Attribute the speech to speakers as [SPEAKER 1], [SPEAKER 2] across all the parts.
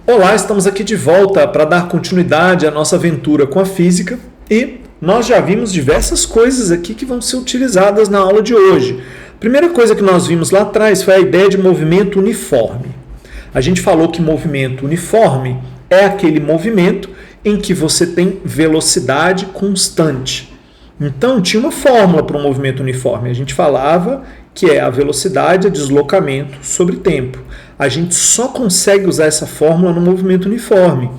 [SPEAKER 1] Olá, estamos aqui de volta para dar continuidade à nossa aventura com a física e nós já vimos diversas coisas aqui que vão ser utilizadas na aula de hoje. A primeira coisa que nós vimos lá atrás foi a ideia de movimento uniforme. A gente falou que movimento uniforme é aquele movimento em que você tem velocidade constante. Então, tinha uma fórmula para um movimento uniforme. A gente falava que é a velocidade a deslocamento sobre tempo. A gente só consegue usar essa fórmula no movimento uniforme.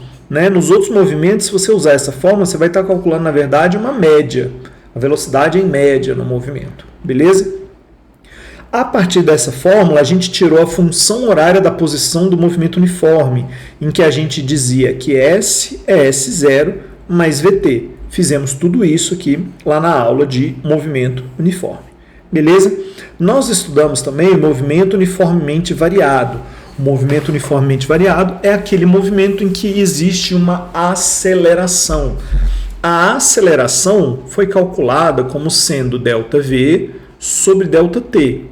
[SPEAKER 1] Nos outros movimentos, se você usar essa fórmula, você vai estar calculando, na verdade, uma média. A velocidade em média no movimento. Beleza? A partir dessa fórmula, a gente tirou a função horária da posição do movimento uniforme, em que a gente dizia que S é S0 mais VT. Fizemos tudo isso aqui lá na aula de movimento uniforme. Beleza? Nós estudamos também o movimento uniformemente variado. O movimento uniformemente variado é aquele movimento em que existe uma aceleração. A aceleração foi calculada como sendo ΔV sobre ΔT,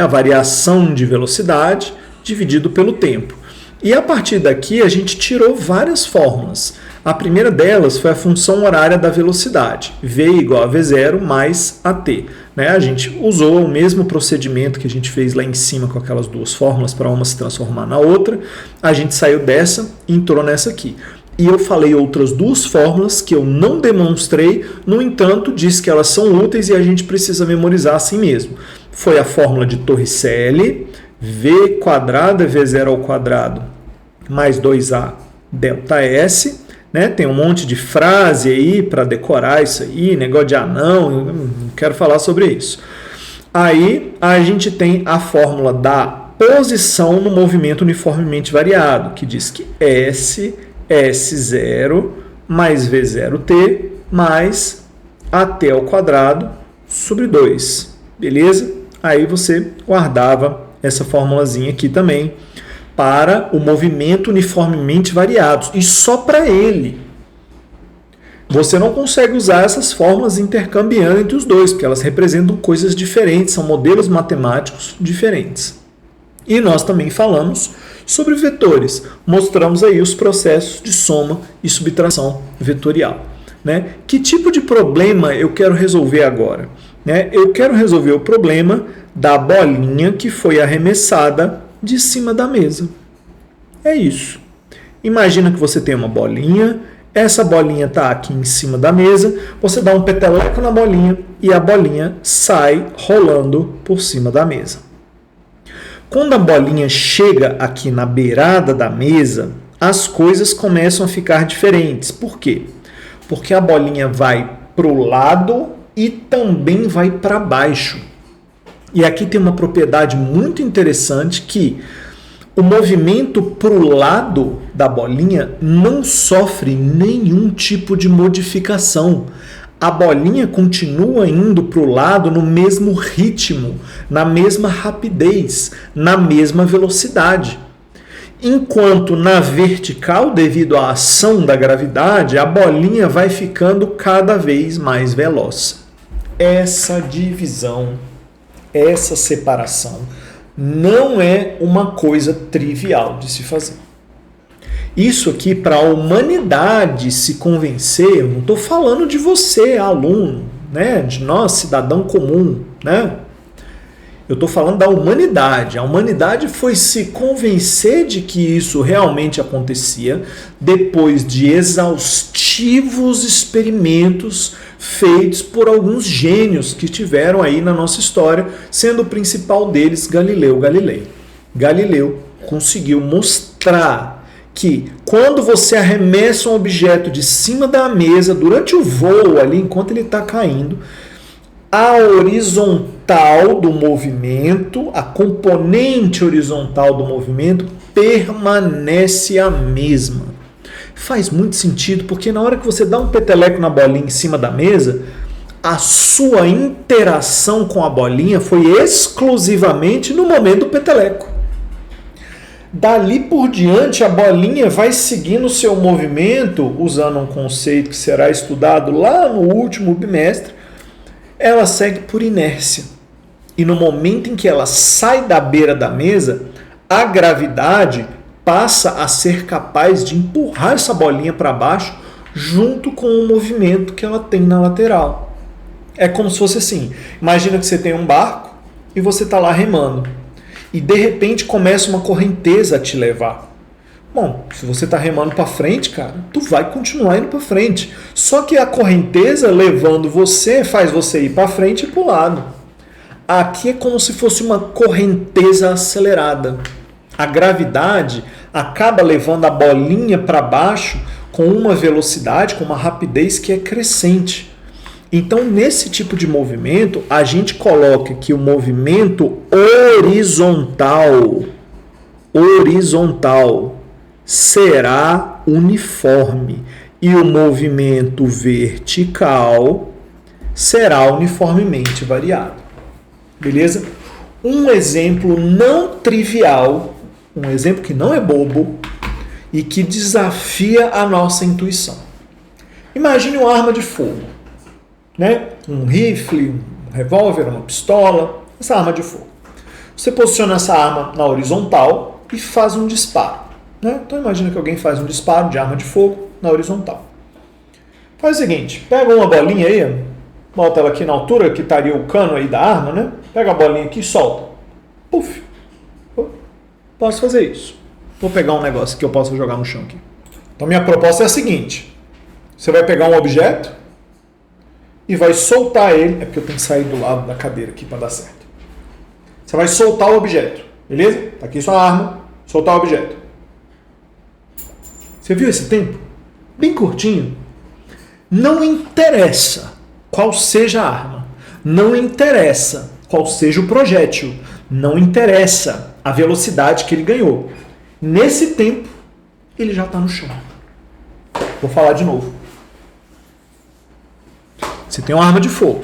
[SPEAKER 1] a variação de velocidade dividido pelo tempo. E a partir daqui a gente tirou várias fórmulas. A primeira delas foi a função horária da velocidade, V igual a V0 mais AT. A gente usou o mesmo procedimento que a gente fez lá em cima com aquelas duas fórmulas para uma se transformar na outra. A gente saiu dessa e entrou nessa aqui. E eu falei outras duas fórmulas que eu não demonstrei, no entanto, disse que elas são úteis e a gente precisa memorizar assim mesmo. Foi a fórmula de Torricelli, V quadrado é V0 ao quadrado mais 2A ΔS. Tem um monte de frase aí para decorar isso aí, negócio de anão, eu não quero falar sobre isso. Aí a gente tem a fórmula da posição no movimento uniformemente variado, que diz que S é S0 mais V0T mais AT ao quadrado sobre 2. Beleza? Aí você guardava essa formulazinha aqui também para o movimento uniformemente variado, e só para ele. Você não consegue usar essas fórmulas intercambiando entre os dois, porque elas representam coisas diferentes, são modelos matemáticos diferentes. E nós também falamos sobre vetores, mostramos aí os processos de soma e subtração vetorial. Que tipo de problema eu quero resolver agora? Eu quero resolver o problema da bolinha que foi arremessada de cima da mesa. É isso. Imagina que você tem uma bolinha, essa bolinha está aqui em cima da mesa, você dá um peteleco na bolinha e a bolinha sai rolando por cima da mesa. Quando a bolinha chega aqui na beirada da mesa, as coisas começam a ficar diferentes. Por quê? Porque a bolinha vai para o lado e também vai para baixo. E aqui tem uma propriedade muito interessante que o movimento para o lado da bolinha não sofre nenhum tipo de modificação. A bolinha continua indo para o lado no mesmo ritmo, na mesma rapidez, na mesma velocidade. Enquanto na vertical, devido à ação da gravidade, a bolinha vai ficando cada vez mais veloz. Essa divisão, essa separação não é uma coisa trivial de se fazer. Isso aqui, para a humanidade se convencer, eu não estou falando de você, aluno, de nós, cidadão comum, Eu estou falando da humanidade. A humanidade foi se convencer de que isso realmente acontecia depois de exaustivos experimentos feitos por alguns gênios que tiveram aí na nossa história, sendo o principal deles Galileu Galilei. Galileu conseguiu mostrar que quando você arremessa um objeto de cima da mesa, durante o voo ali, enquanto ele está caindo, a horizontal do movimento, a componente horizontal do movimento permanece a mesma. Faz muito sentido, porque na hora que você dá um peteleco na bolinha em cima da mesa, a sua interação com a bolinha foi exclusivamente no momento do peteleco. Dali por diante, a bolinha vai seguindo o seu movimento, usando um conceito que será estudado lá no último bimestre, ela segue por inércia. E no momento em que ela sai da beira da mesa, a gravidade passa a ser capaz de empurrar essa bolinha para baixo junto com o movimento que ela tem na lateral. É como se fosse assim, imagina que você tem um barco e você está lá remando e de repente começa uma correnteza a te levar. Bom, se você está remando para frente, cara, tu vai continuar indo para frente. Só que a correnteza levando você faz você ir para frente e para o lado. Aqui é como se fosse uma correnteza acelerada. A gravidade acaba levando a bolinha para baixo com uma velocidade, com uma rapidez que é crescente. Então, nesse tipo de movimento, a gente coloca que o movimento horizontal será uniforme e o movimento vertical será uniformemente variado. Beleza? Um exemplo não trivial, um exemplo que não é bobo e que desafia a nossa intuição. Imagine uma arma de fogo, né? Um rifle, um revólver, uma pistola, essa arma de fogo. Você posiciona essa arma na horizontal e faz um disparo, né? Então imagina que alguém faz um disparo de arma de fogo na horizontal. Faz o seguinte, pega uma bolinha aí, bota ela aqui na altura que estaria o cano aí da arma, né? Pega a bolinha aqui e solta. Puf! Posso fazer isso. Vou pegar um negócio que eu possa jogar no chão aqui. Então minha proposta é a seguinte. Você vai pegar um objeto e vai soltar ele. É porque eu tenho que sair do lado da cadeira aqui para dar certo. Você vai soltar o objeto. Beleza? Tá aqui sua arma. Soltar o objeto. Você viu esse tempo? Bem curtinho. Não interessa qual seja a arma. Não interessa qual seja o projétil. Não interessa a velocidade que ele ganhou. Nesse tempo, ele já está no chão. Vou falar de novo. Você tem uma arma de fogo.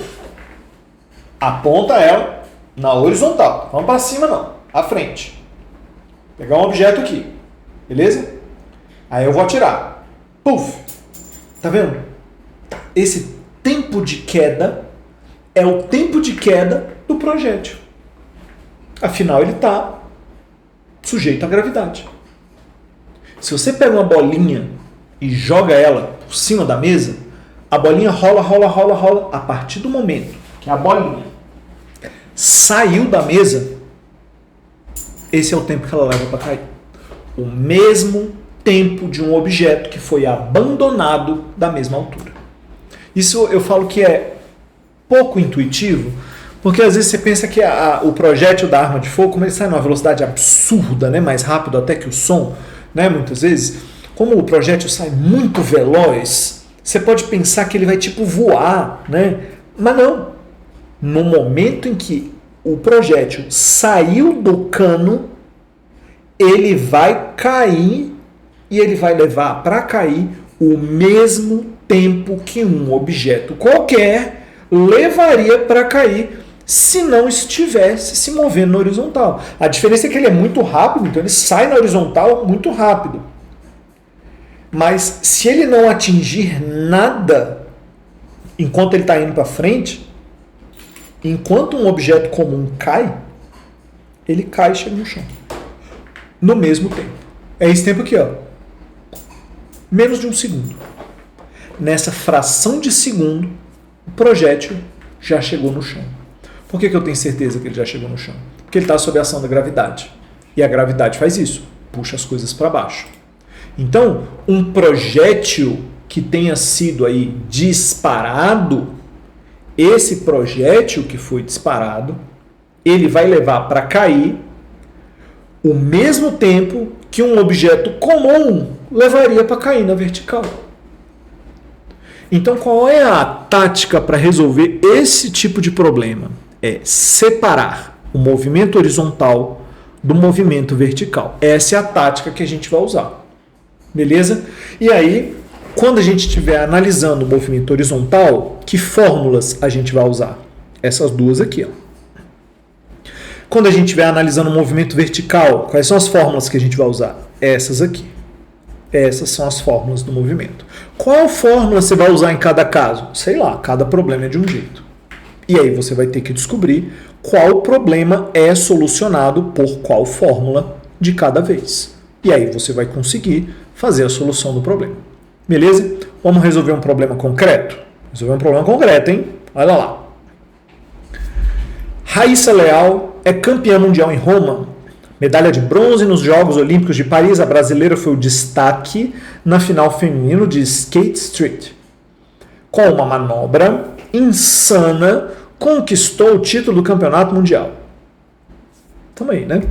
[SPEAKER 1] Aponta ela na horizontal. Vamos para cima não. À frente. Pegar um objeto aqui. Beleza? Aí eu vou atirar. Puf! Tá vendo? Esse tempo de queda é o tempo de queda do projétil. Afinal, ele está sujeito à gravidade. Se você pega uma bolinha e joga ela por cima da mesa, a bolinha rola. A partir do momento que a bolinha saiu da mesa, esse é o tempo que ela leva para cair. O mesmo tempo de um objeto que foi abandonado da mesma altura. Isso eu falo que é pouco intuitivo, porque às vezes você pensa que o projétil da arma de fogo, como ele sai numa velocidade absurda, né, mais rápido até que o som, né, muitas vezes, como o projétil sai muito veloz, você pode pensar que ele vai tipo voar, né? Mas não. No momento em que o projétil saiu do cano, ele vai cair e ele vai levar para cair o mesmo tempo que um objeto qualquer levaria para cair se não estivesse se movendo na horizontal. A diferença é que ele é muito rápido, então ele sai na horizontal muito rápido. Mas se ele não atingir nada enquanto ele está indo para frente, enquanto um objeto comum cai, ele cai e chega no chão. No mesmo tempo. É esse tempo aqui, ó. Menos de um segundo. Nessa fração de segundo, o projétil já chegou no chão. Por que eu tenho certeza que ele já chegou no chão? Porque ele está sob a ação da gravidade. E a gravidade faz isso, puxa as coisas para baixo. Então, um projétil que tenha sido aí disparado, esse projétil que foi disparado, ele vai levar para cair o mesmo tempo que um objeto comum levaria para cair na vertical. Então, qual é a tática para resolver esse tipo de problema? É separar o movimento horizontal do movimento vertical. Essa é a tática que a gente vai usar. Beleza? E aí, quando a gente estiver analisando o movimento horizontal, que fórmulas a gente vai usar? Essas duas aqui, ó. Quando a gente estiver analisando o movimento vertical, quais são as fórmulas que a gente vai usar? Essas aqui. Essas são as fórmulas do movimento. Qual fórmula você vai usar em cada caso? Sei lá, cada problema é de um jeito. E aí você vai ter que descobrir qual problema é solucionado por qual fórmula de cada vez. E aí você vai conseguir fazer a solução do problema. Beleza? Vamos resolver um problema concreto? Resolver um problema concreto, hein? Olha lá. Raíssa Leal é campeã mundial em Roma. Medalha de bronze nos Jogos Olímpicos de Paris. A brasileira foi o destaque na final feminino de Skate Street. Com uma manobra insana, conquistou o título do campeonato mundial. Tamo aí, né?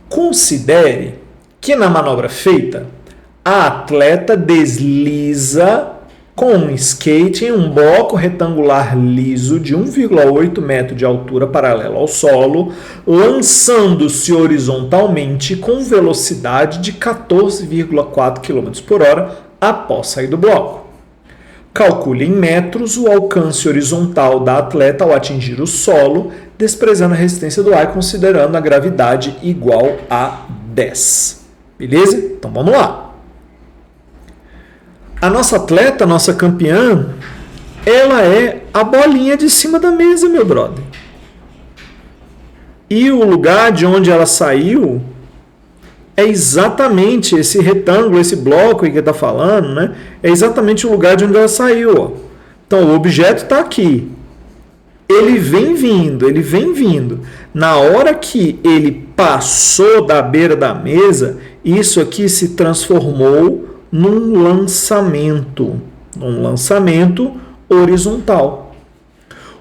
[SPEAKER 1] Considere que na manobra feita, a atleta desliza com um skate em um bloco retangular liso de 1,8 metro de altura paralelo ao solo, lançando-se horizontalmente com velocidade de 14,4 km por hora após sair do bloco. Calcule em metros o alcance horizontal da atleta ao atingir o solo, desprezando a resistência do ar e considerando a gravidade igual a 10. Beleza? Então vamos lá. A nossa atleta, a nossa campeã, ela é a bolinha de cima da mesa, meu brother. E o lugar de onde ela saiu é exatamente esse retângulo, esse bloco aí que está falando, né? É exatamente o lugar de onde ela saiu. Ó. Então, o objeto está aqui. Ele vem vindo. Na hora que ele passou da beira da mesa, isso aqui se transformou num lançamento horizontal.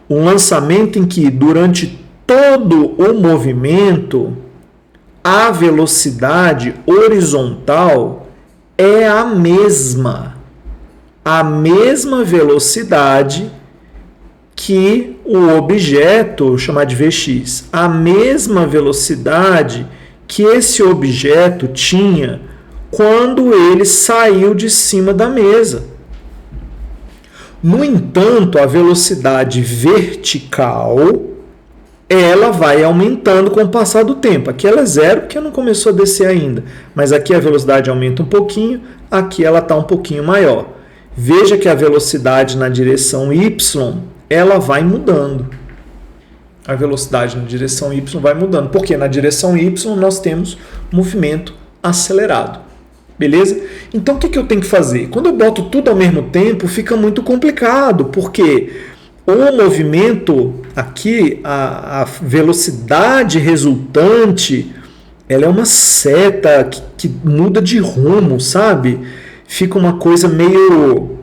[SPEAKER 1] Um lançamento em que, durante todo o movimento, a velocidade horizontal é a mesma velocidade que o objeto, chamar de Vx, a mesma velocidade que esse objeto tinha quando ele saiu de cima da mesa. No entanto, a velocidade vertical, ela vai aumentando com o passar do tempo. Aqui ela é zero, porque não começou a descer ainda. Mas aqui a velocidade aumenta um pouquinho, aqui ela está um pouquinho maior. Veja que a velocidade na direção y, ela vai mudando. A velocidade na direção y vai mudando. Porque na direção y nós temos movimento acelerado. Beleza? Então o que eu tenho que fazer? Quando eu boto tudo ao mesmo tempo, fica muito complicado, porque o movimento aqui, a velocidade resultante, ela é uma seta que muda de rumo, sabe? Fica uma coisa meio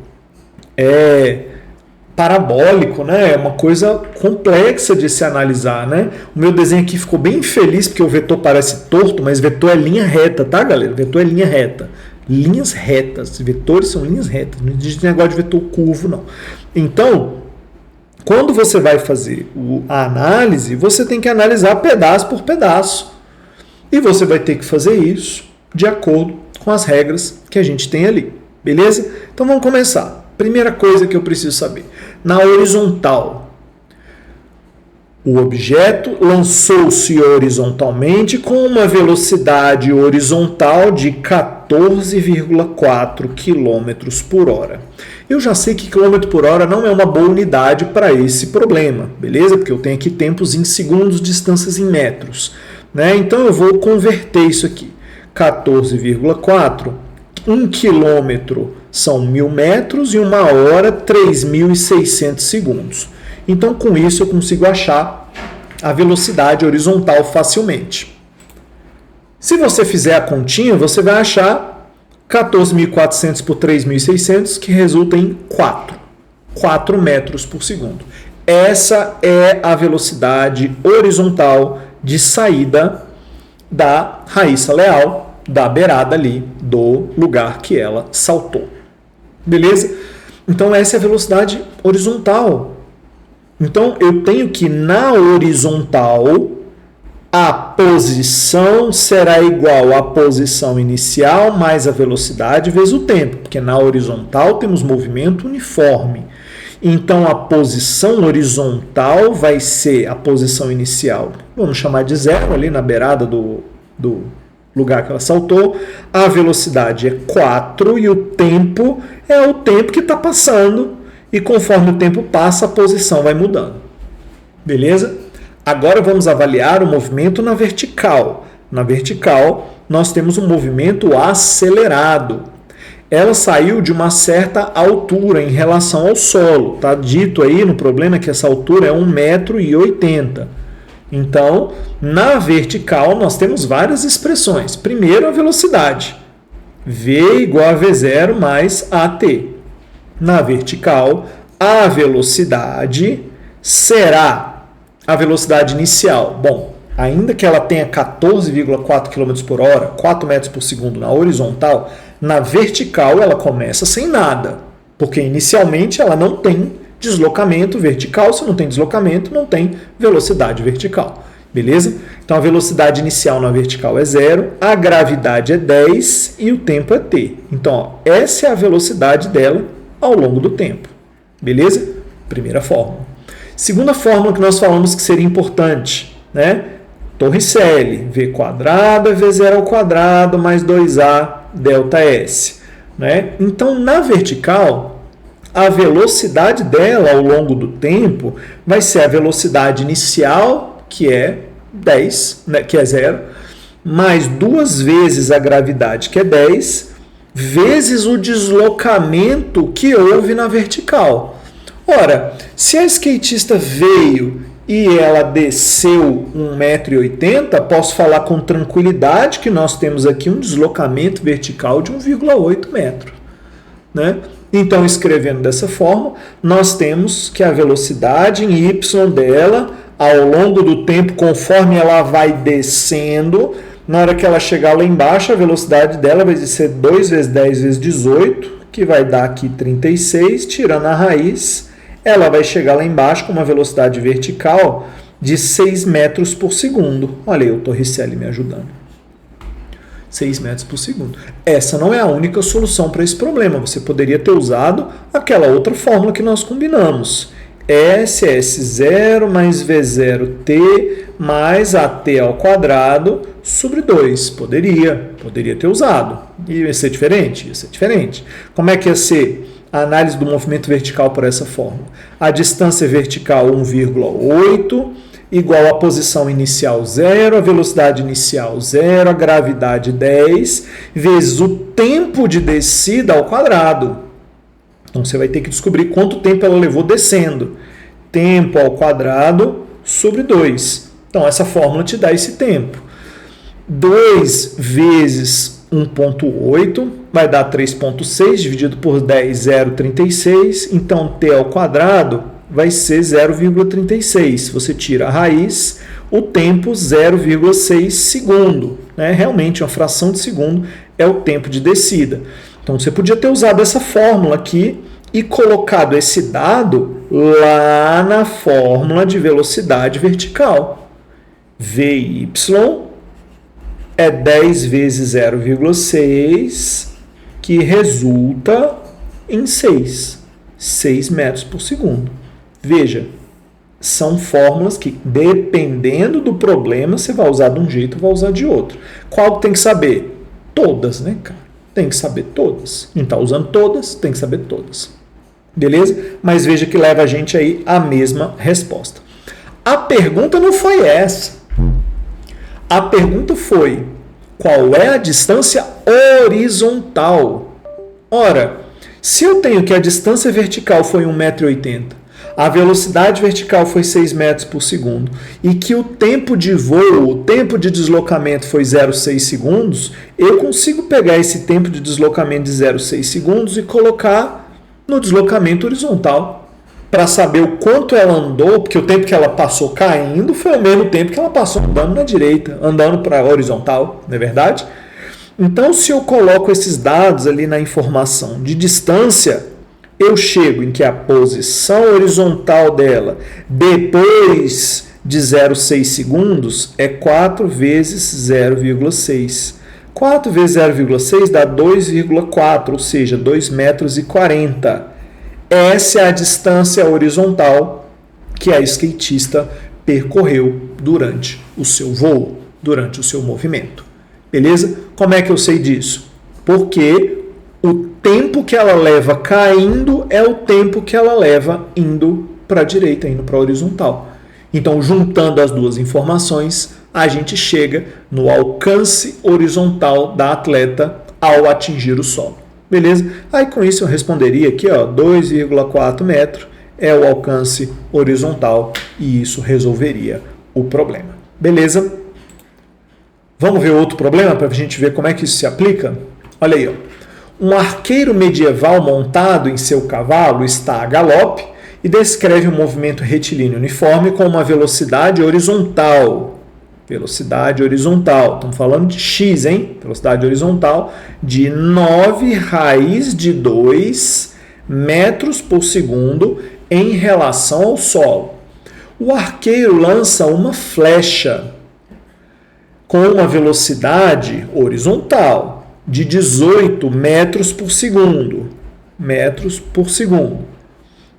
[SPEAKER 1] parabólico, né? É uma coisa complexa de se analisar, né? O meu desenho aqui ficou bem feliz porque o vetor parece torto, mas vetor é linha reta, tá, galera? Vetor é linha reta. Linhas retas. Vetores são linhas retas. Não existe negócio de vetor curvo, não. Então, quando você vai fazer a análise, você tem que analisar pedaço por pedaço. E você vai ter que fazer isso de acordo com as regras que a gente tem ali. Beleza? Então vamos começar. Primeira coisa que eu preciso saber. Na horizontal, o objeto lançou-se horizontalmente com uma velocidade horizontal de 14,4 km por hora. Eu já sei que km por hora não é uma boa unidade para esse problema, beleza? Porque eu tenho aqui tempos em segundos, distâncias em metros. Né? Então eu vou converter isso aqui. 14,4, 1 quilômetro são 1.000 metros e 1 hora 3.600 segundos. Então com isso eu consigo achar a velocidade horizontal facilmente. Se você fizer a continha, você vai achar 14.400 por 3.600, que resulta em 4 metros por segundo. Essa é a velocidade horizontal de saída da Raíssa Leal, da beirada ali do lugar que ela saltou. Beleza? Então essa é a velocidade horizontal. Então eu tenho que na horizontal a posição será igual à posição inicial mais a velocidade vezes o tempo, porque na horizontal temos movimento uniforme. Então a posição horizontal vai ser a posição inicial, vamos chamar de 0 ali na beirada do lugar que ela saltou. A velocidade é 4 e o tempo é o tempo que está passando, e conforme o tempo passa a posição vai mudando. Beleza? Agora vamos avaliar o movimento na vertical. Na vertical nós temos um movimento acelerado. Ela saiu de uma certa altura em relação ao solo. Está dito aí no problema que essa altura é 1,80 m. Então, na vertical, nós temos várias expressões. Primeiro, a velocidade. V igual a V0 mais AT. Na vertical, a velocidade será a velocidade inicial. Bom, ainda que ela tenha 14,4 km por hora, 4 metros por segundo na horizontal, na vertical ela começa sem nada, porque inicialmente ela não tem deslocamento vertical. Se não tem deslocamento, não tem velocidade vertical. Beleza? Então a velocidade inicial na vertical é 0, a gravidade é 10 e o tempo é t. Então, ó, essa é a velocidade dela ao longo do tempo. Beleza? Primeira fórmula. Segunda fórmula que nós falamos que seria importante, né? Torricelli, v quadrado é v0 ao quadrado mais 2a delta s. Né? Então, na vertical, a velocidade dela ao longo do tempo vai ser a velocidade inicial, que é 10, né, que é 0, mais 2 vezes a gravidade, que é 10, vezes o deslocamento que houve na vertical. Ora, se a skatista veio e ela desceu 1,80 m, posso falar com tranquilidade que nós temos aqui um deslocamento vertical de 1,8 metro. Né? Então, escrevendo dessa forma, nós temos que a velocidade em y dela, ao longo do tempo, conforme ela vai descendo, na hora que ela chegar lá embaixo, a velocidade dela vai ser 2 vezes 10 vezes 18, que vai dar aqui 36, tirando a raiz, ela vai chegar lá embaixo com uma velocidade vertical de 6 metros por segundo. Olha aí o Torricelli me ajudando. 6 metros por segundo. Essa não é a única solução para esse problema. Você poderia ter usado aquela outra fórmula que nós combinamos. SS0 mais V0t mais AT ao quadrado sobre 2. Poderia ter usado. Ia ser diferente? Ia ser diferente. Como é que ia ser a análise do movimento vertical por essa fórmula? A distância vertical 1,8 igual à posição inicial 0, a velocidade inicial 0, a gravidade 10, vezes o tempo de descida ao quadrado. Então, você vai ter que descobrir quanto tempo ela levou descendo. Tempo ao quadrado sobre 2. Então, essa fórmula te dá esse tempo. 2 vezes 1,8 vai dar 3,6, dividido por 10, 0,36. Então, t ao quadrado vai ser 0,36. Se você tira a raiz, o tempo 0,6 segundo. Né? Realmente, uma fração de segundo é o tempo de descida. Então, você podia ter usado essa fórmula aqui e colocado esse dado lá na fórmula de velocidade vertical. Vy é 10 vezes 0,6, que resulta em 6 metros por segundo. Veja, são fórmulas que, dependendo do problema, você vai usar de um jeito ou vai usar de outro. Qual tem que saber? Todas, né, cara? Tem que saber todas. Não está usando todas, tem que saber todas. Beleza? Mas veja que leva a gente aí à mesma resposta. A pergunta não foi essa. A pergunta foi: qual é a distância horizontal? Ora, se eu tenho que a distância vertical foi 1,80 m, a velocidade vertical foi 6 metros por segundo e que o tempo de voo, o tempo de deslocamento foi 0,6 segundos, eu consigo pegar esse tempo de deslocamento de 0,6 segundos e colocar no deslocamento horizontal para saber o quanto ela andou, porque o tempo que ela passou caindo foi o mesmo tempo que ela passou andando na direita, andando para a horizontal, não é verdade? Então, se eu coloco esses dados ali na informação de distância, eu chego em que a posição horizontal dela, depois de 0,6 segundos, é 4 vezes 0,6. 4 vezes 0,6 dá 2,4, ou seja, 2,40 metros. Essa é a distância horizontal que a skatista percorreu durante o seu voo, durante o seu movimento. Beleza? Como é que eu sei disso? Porque o tempo que ela leva caindo é o tempo que ela leva indo para a direita, indo para a horizontal. Então, juntando as duas informações, a gente chega no alcance horizontal da atleta ao atingir o solo. Beleza? Aí com isso eu responderia aqui, 2,4 metros é o alcance horizontal e isso resolveria o problema. Beleza? Vamos ver outro problema para a gente ver como é que isso se aplica? Olha aí, um arqueiro medieval montado em seu cavalo está a galope e descreve um movimento retilíneo uniforme com uma velocidade horizontal. Velocidade horizontal, estamos falando de x, hein? Velocidade horizontal de 9 raiz de 2 metros por segundo em relação ao solo. O arqueiro lança uma flecha com uma velocidade horizontal de 18 metros por segundo.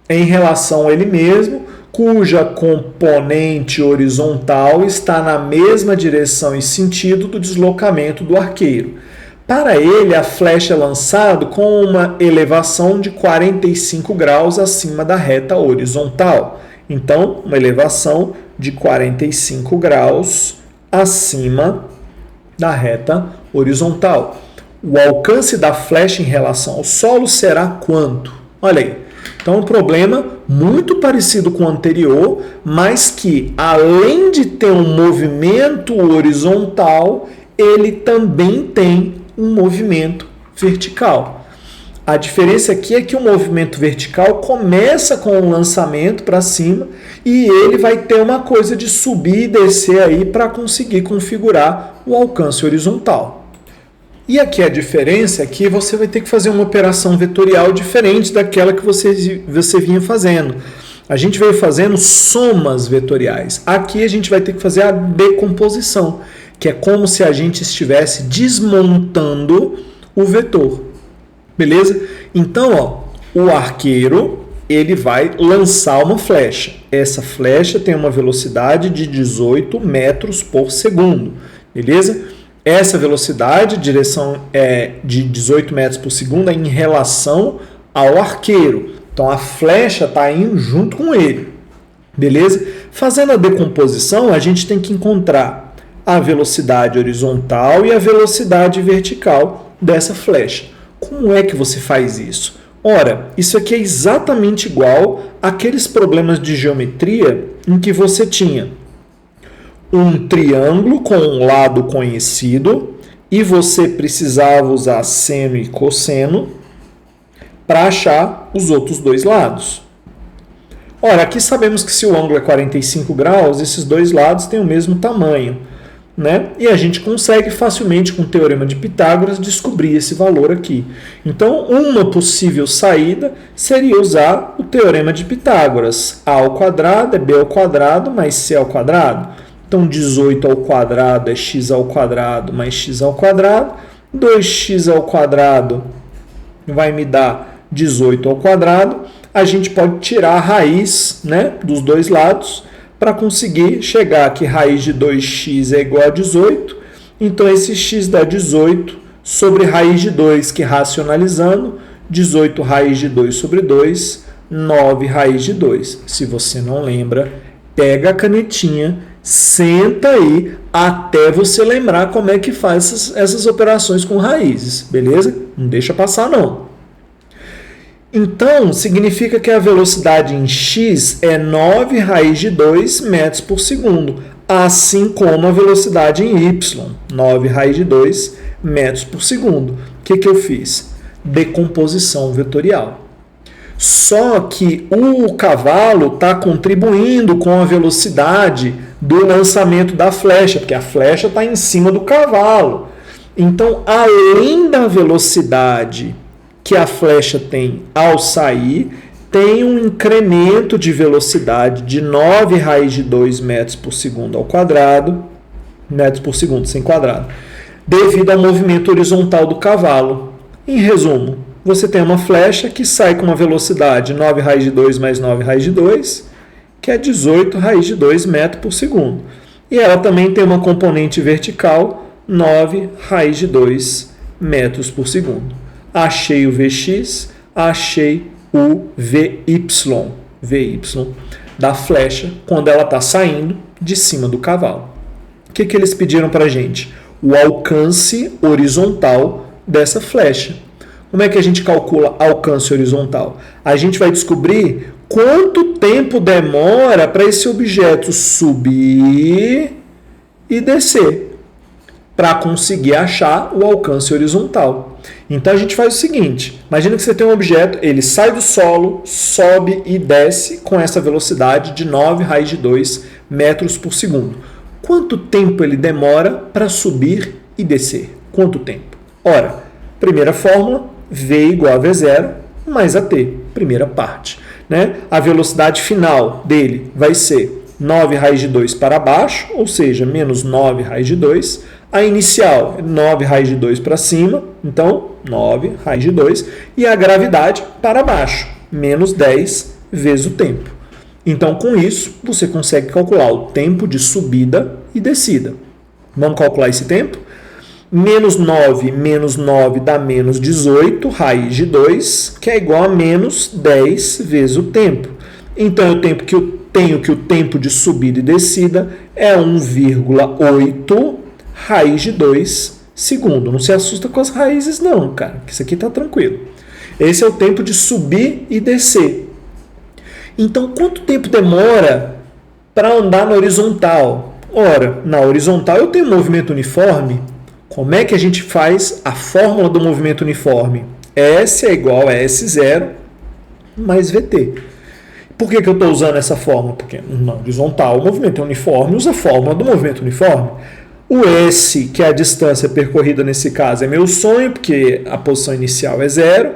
[SPEAKER 1] Em relação a ele mesmo, cuja componente horizontal está na mesma direção e sentido do deslocamento do arqueiro. Para ele, a flecha é lançada com uma elevação de 45 graus acima da reta horizontal. Então, uma elevação de 45 graus acima da reta horizontal. O alcance da flecha em relação ao solo será quanto? Olha aí. Então, um problema muito parecido com o anterior, mas que, além de ter um movimento horizontal, ele também tem um movimento vertical. A diferença aqui é que o movimento vertical começa com um lançamento para cima e ele vai ter uma coisa de subir e descer aí para conseguir configurar o alcance horizontal. E aqui a diferença é que você vai ter que fazer uma operação vetorial diferente daquela que você vinha fazendo. A gente veio fazendo somas vetoriais. Aqui a gente vai ter que fazer a decomposição, que é como se a gente estivesse desmontando o vetor. Beleza? Então, o arqueiro, ele vai lançar uma flecha. Essa flecha tem uma velocidade de 18 metros por segundo. Beleza? Essa velocidade, direção de 18 metros por segundo, é em relação ao arqueiro. Então, a flecha está indo junto com ele. Beleza? Fazendo a decomposição, a gente tem que encontrar a velocidade horizontal e a velocidade vertical dessa flecha. Como é que você faz isso? Ora, isso aqui é exatamente igual àqueles problemas de geometria em que você tinha um triângulo com um lado conhecido e você precisava usar seno e cosseno para achar os outros dois lados. Ora, aqui sabemos que se o ângulo é 45 graus, esses dois lados têm o mesmo tamanho, né? E a gente consegue facilmente, com o Teorema de Pitágoras, descobrir esse valor aqui. Então, uma possível saída seria usar o Teorema de Pitágoras. A ao quadrado é b ao quadrado mais c ao quadrado. Então, 18 ao quadrado é x ao quadrado mais x ao quadrado. 2x ao quadrado vai me dar 18 ao quadrado. A gente pode tirar a raiz, né, dos dois lados para conseguir chegar que raiz de 2x é igual a 18. Então, esse x dá 18 sobre raiz de 2, que racionalizando, 18 raiz de 2 sobre 2, 9 raiz de 2. Se você não lembra, pega a canetinha, senta aí até você lembrar como é que faz essas operações com raízes, beleza? Não deixa passar, não. Então, significa que a velocidade em x é 9 raiz de 2 metros por segundo, assim como a velocidade em y, 9 raiz de 2 metros por segundo. O que eu fiz? Decomposição vetorial. Só que o cavalo está contribuindo com a velocidade do lançamento da flecha, porque a flecha está em cima do cavalo. Então, além da velocidade que a flecha tem ao sair, tem um incremento de velocidade de 9 raiz de 2 metros por segundo ao quadrado, metros por segundo sem quadrado, devido ao movimento horizontal do cavalo. Em resumo, você tem uma flecha que sai com uma velocidade 9 raiz de 2 mais 9 raiz de 2, que é 18 raiz de 2 metros por segundo. E ela também tem uma componente vertical, 9 raiz de 2 metros por segundo. Achei o Vx, achei o Vy da flecha quando ela está saindo de cima do cavalo. O que eles pediram para a gente? O alcance horizontal dessa flecha. Como é que a gente calcula alcance horizontal? A gente vai descobrir quanto tempo demora para esse objeto subir e descer, para conseguir achar o alcance horizontal. Então a gente faz o seguinte, imagina que você tem um objeto, ele sai do solo, sobe e desce com essa velocidade de 9 raiz de 2 metros por segundo. Quanto tempo ele demora para subir e descer? Quanto tempo? Ora, primeira fórmula, V igual a V0 mais AT, primeira parte. Né? A velocidade final dele vai ser 9 raiz de 2 para baixo, ou seja, menos 9 raiz de 2. A inicial, 9 raiz de 2 para cima, então 9 raiz de 2. E a gravidade para baixo, menos 10 vezes o tempo. Então, com isso, você consegue calcular o tempo de subida e descida. Vamos calcular esse tempo? Menos 9 dá menos 18 raiz de 2, que é igual a menos 10 vezes o tempo. Então, eu tenho que o tempo de subida e descida é 1,8 raiz de 2 segundo. Não se assusta com as raízes não, cara, que isso aqui está tranquilo. Esse é o tempo de subir e descer. Então, quanto tempo demora para andar na horizontal? Ora, na horizontal eu tenho um movimento uniforme. Como é que a gente faz a fórmula do movimento uniforme? S é igual a S0 mais VT. Por que eu estou usando essa fórmula? Porque na horizontal o movimento é uniforme, usa a fórmula do movimento uniforme. O S, que é a distância percorrida nesse caso, é meu sonho, porque a posição inicial é 0.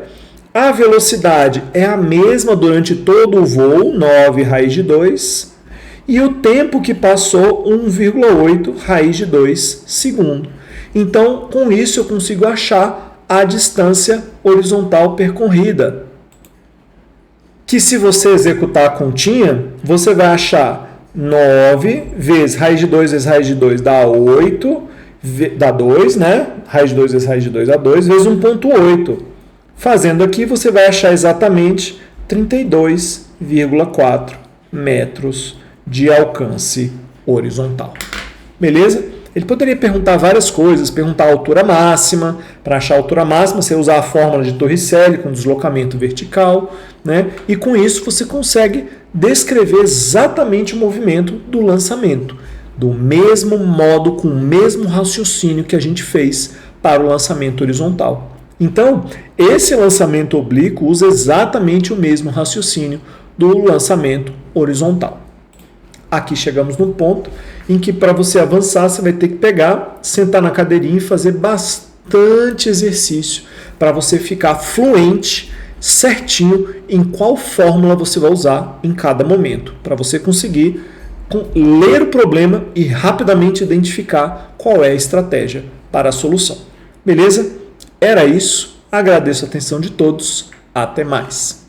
[SPEAKER 1] A velocidade é a mesma durante todo o voo, 9 raiz de 2. E o tempo que passou, 1,8 raiz de 2 segundo. Então, com isso, eu consigo achar a distância horizontal percorrida. Que se você executar a continha, você vai achar 9 vezes raiz de 2 vezes raiz de 2 dá 8, dá 2, né? Raiz de 2 vezes raiz de 2 dá 2, vezes 1,8. Fazendo aqui, você vai achar exatamente 32,4 metros de alcance horizontal. Beleza? Ele poderia perguntar várias coisas, perguntar a altura máxima. Para achar a altura máxima, você usar a fórmula de Torricelli com deslocamento vertical, né? E com isso você consegue descrever exatamente o movimento do lançamento, do mesmo modo, com o mesmo raciocínio que a gente fez para o lançamento horizontal. Então, esse lançamento oblíquo usa exatamente o mesmo raciocínio do lançamento horizontal. Aqui chegamos no ponto em que, para você avançar, você vai ter que pegar, sentar na cadeirinha e fazer bastante exercício para você ficar fluente, certinho em qual fórmula você vai usar em cada momento, para você conseguir ler o problema e rapidamente identificar qual é a estratégia para a solução. Beleza? Era isso. Agradeço a atenção de todos. Até mais.